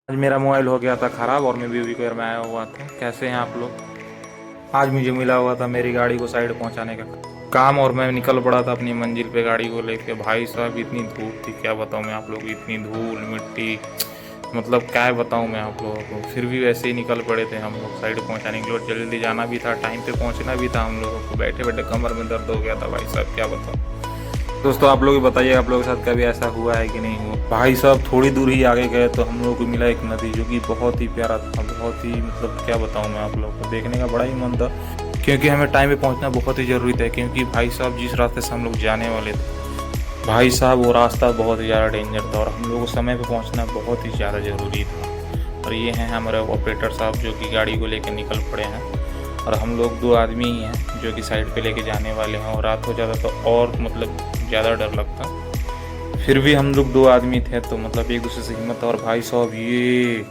आज मेरा मोबाइल हो गया था ख़राब और मैं बेबी केयर में आया हुआ था। कैसे हैं आप लोग? आज मुझे मिला हुआ था मेरी गाड़ी को साइड पहुंचाने का काम और मैं निकल पड़ा था अपनी मंजिल पे गाड़ी को लेके। भाई साहब इतनी धूप थी, क्या बताऊं मैं आप लोगों को, इतनी धूल मिट्टी, मतलब क्या बताऊं मैं आप लोगों को। फिर भी वैसे ही निकल पड़े थे हम लोग साइड पहुंचाने के लिए और जल्दी जाना भी था, टाइम पे पहुंचना भी था हम लोगों को। बैठे बैठे कमर में दर्द हो गया था भाई साहब, क्या बताऊँ। दोस्तों आप लोग भी बताइए, आप लोगों के साथ कभी ऐसा हुआ है कि नहीं हुआ। भाई साहब थोड़ी दूर ही आगे गए तो हम लोगों को मिला एक नदी जो कि बहुत ही प्यारा था, बहुत ही मतलब क्या बताऊं मैं आप लोगों को, देखने का बड़ा ही मन था क्योंकि हमें टाइम पे पहुंचना बहुत ही ज़रूरी था। क्योंकि भाई साहब जिस रास्ते से हम लोग जाने वाले थे, भाई साहब वो रास्ता बहुत ही ज़्यादा डेंजर था और हम लोगों को समय पे पहुंचना बहुत ही ज़्यादा ज़रूरी था। और ये हैं हमारे ऑपरेटर साहब जो कि गाड़ी को लेकर निकल पड़े हैं और हम लोग दो आदमी ही हैं जो कि साइड पे लेके जाने वाले हैं। और रात हो जाता तो और मतलब ज़्यादा डर लगता, फिर भी हम लोग दो आदमी थे तो मतलब एक दूसरे से हिम्मत। और भाई साहब ये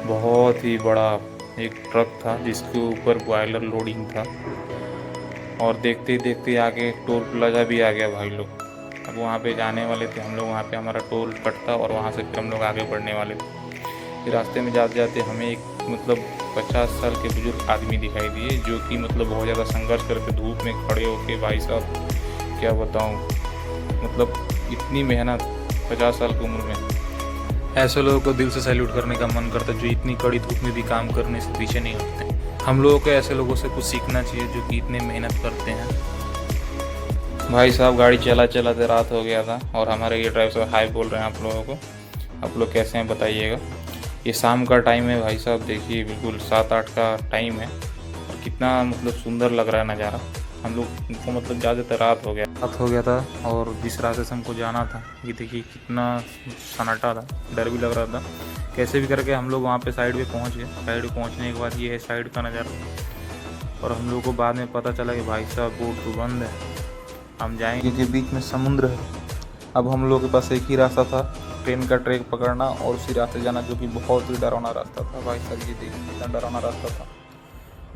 बहुत ही बड़ा एक ट्रक था जिसके ऊपर बॉयलर लोडिंग था और देखते ही देखते आगे टोल प्लाजा भी आ गया भाई लोग। अब वहाँ पे जाने वाले थे हम लोग, वहाँ पे हमारा टोल कटता और वहाँ से फिर हम लोग आगे बढ़ने वाले थे। फिर रास्ते में जाते जाते हमें एक मतलब 50 साल के बुजुर्ग आदमी दिखाई दिए जो कि मतलब बहुत ज़्यादा संघर्ष करके धूप में खड़े होके, भाई साहब क्या बताऊँ, मतलब इतनी मेहनत 50 साल की उम्र में। ऐसे लोगों को दिल से सैल्यूट करने का मन करता है जो इतनी कड़ी धूप में भी काम करने से पीछे नहीं हटते। हम लोगों को ऐसे लोगों से कुछ सीखना चाहिए जो कि इतने मेहनत करते हैं। भाई साहब गाड़ी चला चलाते रात हो गया था और हमारे ये ड्राइवर साहब हाय बोल रहे हैं आप लोगों को। आप लोग कैसे हैं बताइएगा। ये शाम का टाइम है भाई साहब, देखिए बिल्कुल 7-8 का टाइम है और कितना मतलब सुंदर लग रहा है नज़ारा। हम लोग को मतलब ज़्यादातर रात हो गया था और जिस रास्ते से हमको जाना था ये देखिए कितना सन्नाटा था, डर भी लग रहा था। कैसे भी करके हम लोग वहाँ पे साइड पे पहुँच गए। साइड पे पहुँचने के बाद ये है साइड का नज़ारा और हम लोग को बाद में पता चला कि भाई साहब बोर्ड तो बंद है, हम जाएंगे क्योंकि बीच में समुद्र है। अब हम लोग के पास एक ही रास्ता था, ट्रेन का ट्रैक पकड़ना और उसी रास्ते जाना जो कि बहुत ही डरावना रास्ता था। भाई साहब ये देखिए कितना डरावना रास्ता था,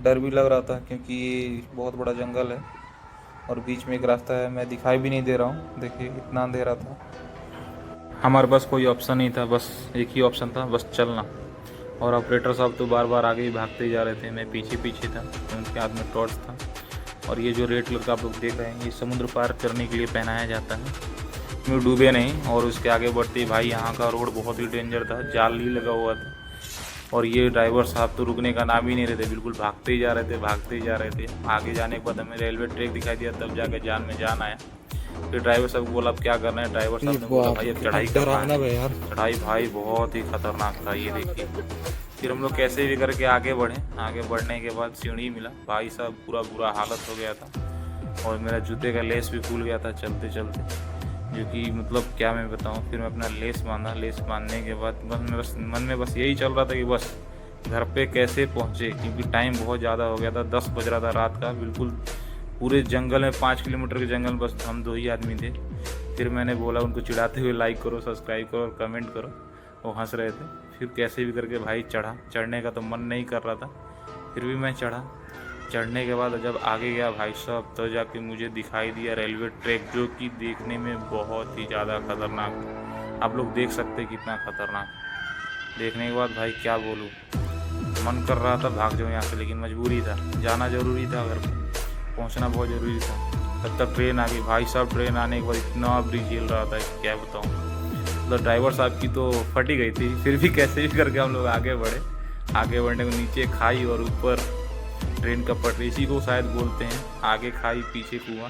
डर भी लग रहा था क्योंकि ये बहुत बड़ा जंगल है और बीच में एक रास्ता है, मैं दिखाई भी नहीं दे रहा हूँ, देखिए इतना अंधेरा था। हमारे पास कोई ऑप्शन नहीं था, बस एक ही ऑप्शन था, बस चलना। और ऑपरेटर साहब तो बार बार आगे ही भागते ही जा रहे थे, मैं पीछे पीछे था, उनके हाथ में टॉर्च था। और ये जो रेड कलर का आप लोग देख रहे हैं ये समुद्र पार करने के लिए पहनाया जाता है, मैं डूबे नहीं। और उसके आगे बढ़ते ही भाई यहाँ का रोड बहुत ही डेंजर था, जाल ही लगा हुआ था और ये ड्राइवर साहब तो रुकने का नाम ही नहीं रहे थे, बिल्कुल भागते ही जा रहे थे, भागते ही जा रहे थे। आगे जाने के बाद हमें रेलवे ट्रैक दिखाई दिया, तब जाकर जान में जान आया। फिर ड्राइवर साहब को बोला अब क्या करना है, ड्राइवर साहब ने बोला भाई अब चढ़ाई करना है यार। चढ़ाई भाई बहुत ही खतरनाक था, ये देखिए। फिर हम लोग कैसे भी करके आगे बढ़े, आगे बढ़ने के बाद सीढ़ी मिला, भाई साहब पूरा बुरा हालत हो गया था और मेरा जूते का लेस भी खुल गया था चलते चलते, जो कि मतलब क्या मैं बताऊँ। फिर मैं अपना लेस बांधा, लेस बांधने के बाद मन में बस यही चल रहा था कि बस घर पे कैसे पहुँचे, क्योंकि टाइम बहुत ज़्यादा हो गया था, 10 बज रहा था रात का। बिल्कुल पूरे जंगल में 5 किलोमीटर के जंगल बस हम दो ही आदमी थे। फिर मैंने बोला उनको चिढ़ाते हुए लाइक करो, सब्सक्राइब करो और कमेंट करो, वो हंस रहे थे। फिर कैसे भी करके भाई चढ़ा, चढ़ने का तो मन नहीं कर रहा था, फिर भी मैं चढ़ा। चढ़ने के बाद जब आगे गया भाई साहब तो जाके मुझे दिखाई दिया रेलवे ट्रैक, जो कि देखने में बहुत ही ज़्यादा खतरनाक था। आप लोग देख सकते हैं कितना खतरनाक। देखने के बाद भाई क्या बोलूँ, मन कर रहा था भाग जाऊँ यहाँ से, लेकिन मजबूरी था, जाना ज़रूरी था, घर पहुँचना बहुत ज़रूरी था। तब तक ट्रेन आ गई भाई साहब, ट्रेन आने के बाद इतना ब्रिज हिल रहा था क्या बताऊँ, मतलब ड्राइवर साहब की तो फट ही गई थी। फिर भी कैसे भी करके हम लोग आगे बढ़े। आगे बढ़ने को नीचे खाई और ऊपर ट्रेन का पटरी, इसी को शायद बोलते हैं, आगे खाई पीछे कुआं।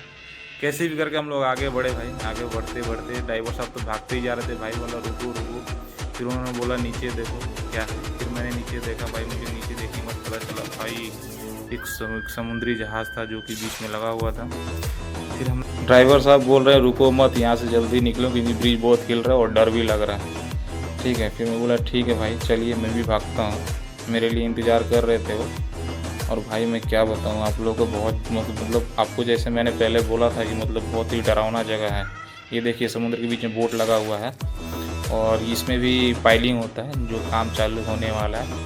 कैसे भी करके हम लोग आगे बढ़े भाई। आगे बढ़ते बढ़ते ड्राइवर साहब तो भागते ही जा रहे थे, भाई बोला रुको रुको। फिर उन्होंने बोला नीचे देखो क्या है, फिर मैंने नीचे देखा भाई, मुझे नीचे देखने में पता चला भाई एक समुद्री जहाज़ था जो कि बीच में लगा हुआ था। फिर हम ड्राइवर साहब बोल रहे हैं रुको मत, यहाँ से जल्दी निकलो क्योंकि ब्रिज बहुत हिल रहा है और डर भी लग रहा है। ठीक है, फिर मैं बोला ठीक है भाई चलिए मैं भी भागता हूँ, मेरे लिए इंतज़ार कर रहे थे वो। और भाई मैं क्या बताऊँ आप लोगों को, बहुत मतलब आपको जैसे मैंने पहले बोला था कि मतलब बहुत ही डरावना जगह है। ये देखिए समुद्र के बीच में बोट लगा हुआ है और इसमें भी पाइलिंग होता है जो काम चालू होने वाला है,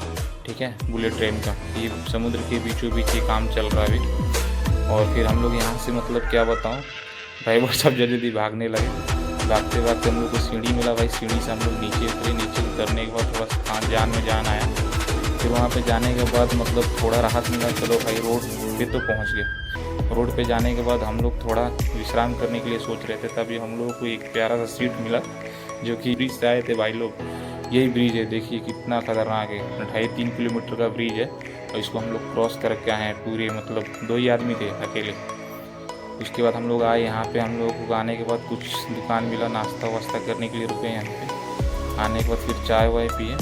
ठीक है, बुलेट ट्रेन का। ये समुद्र के बीचों बीच ही काम चल रहा है अभी। और फिर हम लोग यहाँ से मतलब क्या बताऊँ, ड्राइवर साहब जल्दी भागने लगे भागते भागते हम लोग को सीढ़ी मिला भाई, सीढ़ी से हम लोग नीचे उतरे। नीचे उतरने के बाद थोड़ा सा जान में जान आया। फिर वहाँ पे जाने के बाद मतलब थोड़ा राहत मिला, चलो भाई रोड पे तो पहुँच गए। रोड पे जाने के बाद हम लोग थोड़ा विश्राम करने के लिए सोच रहे थे, तभी हम लोगों को एक प्यारा सा सीट मिला जो कि ब्रिज से आए थे भाई लोग। यही ब्रिज है, देखिए कितना खतरनाक है, 2.5-3 किलोमीटर का ब्रिज है और इसको हम लोग क्रॉस करके आए हैं पूरे, मतलब 2 ही आदमी थे अकेले। उसके बाद हम लोग आए यहाँ पे। हम लोग को आने के बाद कुछ दुकान मिला, नाश्ता वास्ता करने के लिए रुके यहाँ पे। आने के बाद फिर चाय वाय पिए।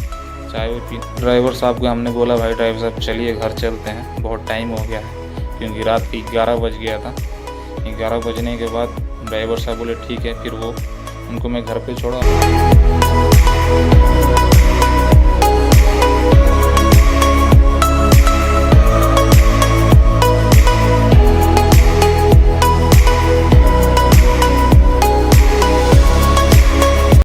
ड्राइवर साहब को हमने बोला भाई ड्राइवर साहब चलिए घर चलते हैं, बहुत टाइम हो गया है, क्योंकि रात 11 बज गया था। 11 बजने के बाद ड्राइवर साहब बोले ठीक है। फिर वो उनको मैं घर पे छोड़ा।